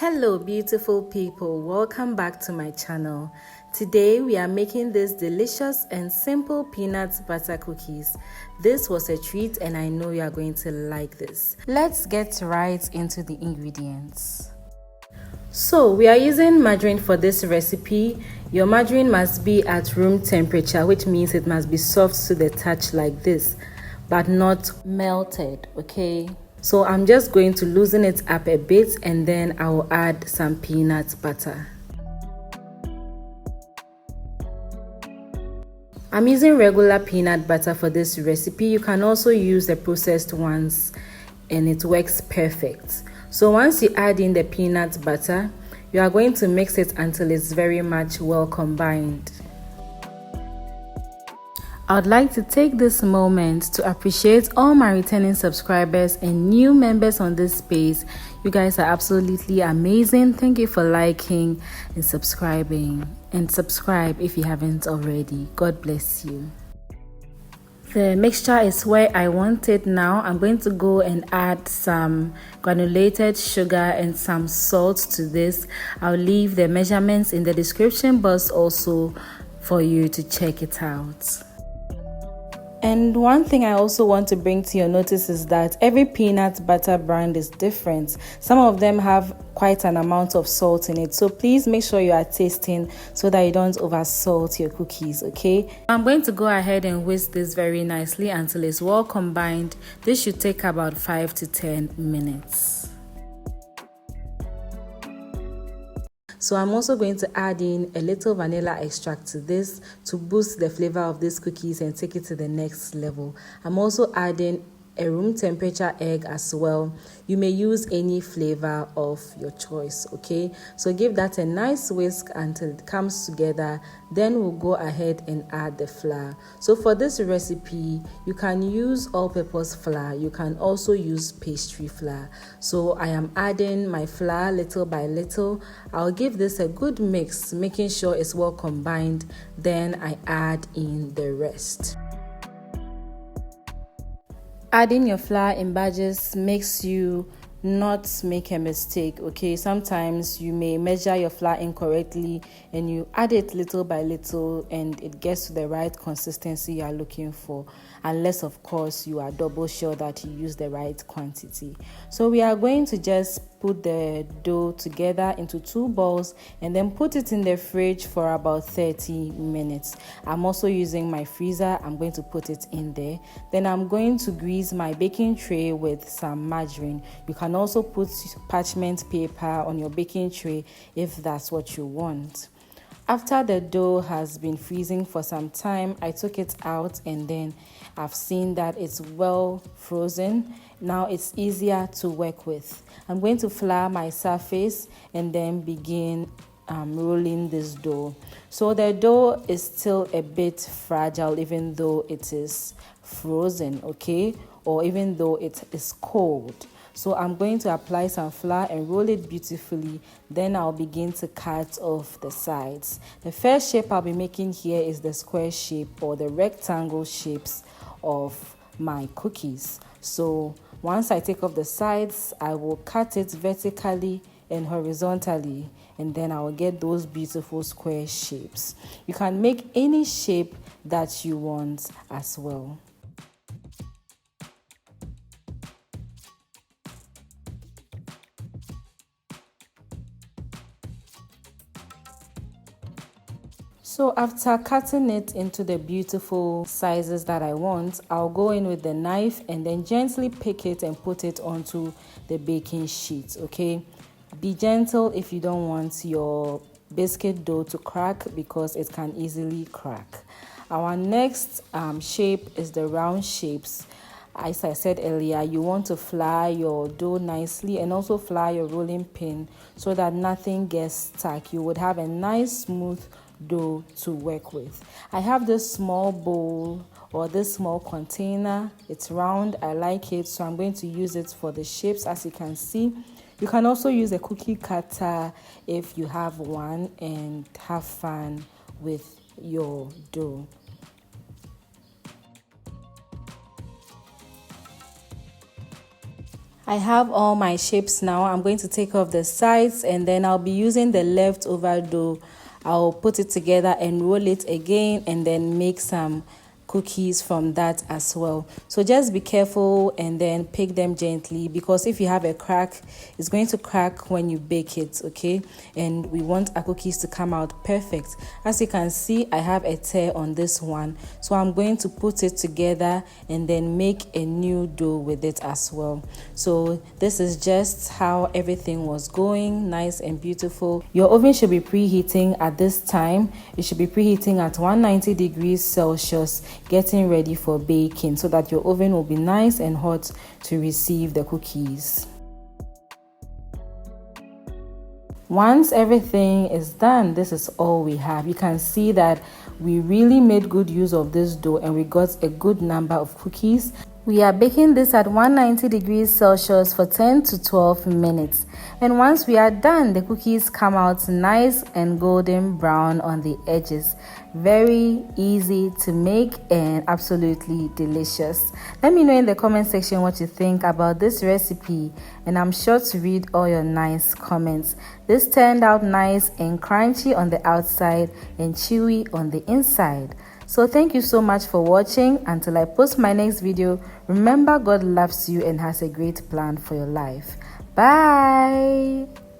Hello beautiful people, welcome back to my channel. Today we are making this delicious and simple peanut butter cookies. This was a treat and I know you are going to like this. Let's get right into the ingredients. So we are using margarine for this recipe. Your margarine must be at room temperature, which means it must be soft to the touch like this, but not melted, okay? So I'm just going to loosen it up a bit and then I will add some peanut butter. I'm using regular peanut butter for this recipe. You can also use the processed ones and it works perfect. So once you add in the peanut butter, you are going to mix it until it's very much well combined. I would like to take this moment to appreciate all my returning subscribers and new members on this space. You guys are absolutely amazing. Thank you for liking and subscribing. And subscribe if you haven't already. God bless you. The mixture is where I want it now. I'm going to go and add some granulated sugar and some salt to this. I'll leave the measurements in the description box also for you to check it out. And one thing I also want to bring to your notice is that every peanut butter brand is different. Some of them have quite an amount of salt in it. So please make sure you are tasting so that you don't oversalt your cookies, okay? I'm going to go ahead and whisk this very nicely until it's well combined. This should take about 5 to 10 minutes. So I'm also going to add in a little vanilla extract to this to boost the flavor of these cookies and take it to the next level. I'm also adding a room temperature egg as well. You may use any flavor of your choice, okay? So give that a nice whisk until it comes together. Then we'll go ahead and add the flour. So for this recipe, you can use all-purpose flour. You can also use pastry flour. So I am adding my flour little by little. I'll give this a good mix, making sure it's well combined. Then I add in the rest. Adding your flour in batches makes you not make a mistake, okay? Sometimes you may measure your flour incorrectly and you add it little by little and it gets to the right consistency you are looking for, unless of course you are double sure that you use the right quantity. So we are going to just put the dough together into 2 balls and then put it in the fridge for about 30 minutes. I'm also using my freezer. I'm going to put it in there. Then I'm going to grease my baking tray with some margarine. You can also put parchment paper on your baking tray if that's what you want. After the dough has been freezing for some time, I took it out and then I've seen that it's well frozen. Now it's easier to work with. I'm going to flour my surface and then begin rolling this dough. So the dough is still a bit fragile even though it is frozen, okay? Or even though it is cold. So I'm going to apply some flour and roll it beautifully. Then I'll begin to cut off the sides. The first shape I'll be making here is the square shape or the rectangle shapes of my cookies. So once I take off the sides, I will cut it vertically and horizontally, and then I will get those beautiful square shapes. You can make any shape that you want as well. So after cutting it into the beautiful sizes that I want, I'll go in with the knife and then gently pick it and put it onto the baking sheet, okay? Be gentle if you don't want your biscuit dough to crack because it can easily crack. Our next shape is the round shapes. As I said earlier, you want to flour your dough nicely and also flour your rolling pin so that nothing gets stuck. You would have a nice smooth dough to work with. I have this small bowl or this small container. It's round. I like it, so I'm going to use it for the shapes. As you can see, you can also use a cookie cutter if you have one and have fun with your dough. I have all my shapes now. I'm going to take off the sides, and then I'll be using the leftover dough. I'll put it together and roll it again, and then make some cookies from that as well. So just be careful and then pick them gently, because if you have a crack, it's going to crack when you bake it, okay? And we want our cookies to come out perfect. As you can see, I have a tear on this one, so I'm going to put it together and then make a new dough with it as well. So this is just how everything was going, nice and beautiful. Your oven should be preheating at this time. It should be preheating at 190 degrees Celsius, getting ready for baking, so that your oven will be nice and hot to receive the cookies. Once everything is done, this is all we have. You can see that we really made good use of this dough and we got a good number of cookies. We are baking this at 190 degrees Celsius for 10 to 12 minutes. And once we are done, the cookies come out nice and golden brown on the edges. Very easy to make and absolutely delicious. Let me know in the comment section what you think about this recipe, and I'm sure to read all your nice comments. This turned out nice and crunchy on the outside and chewy on the inside. So thank you so much for watching. Until I post my next video, remember God loves you and has a great plan for your life. Bye.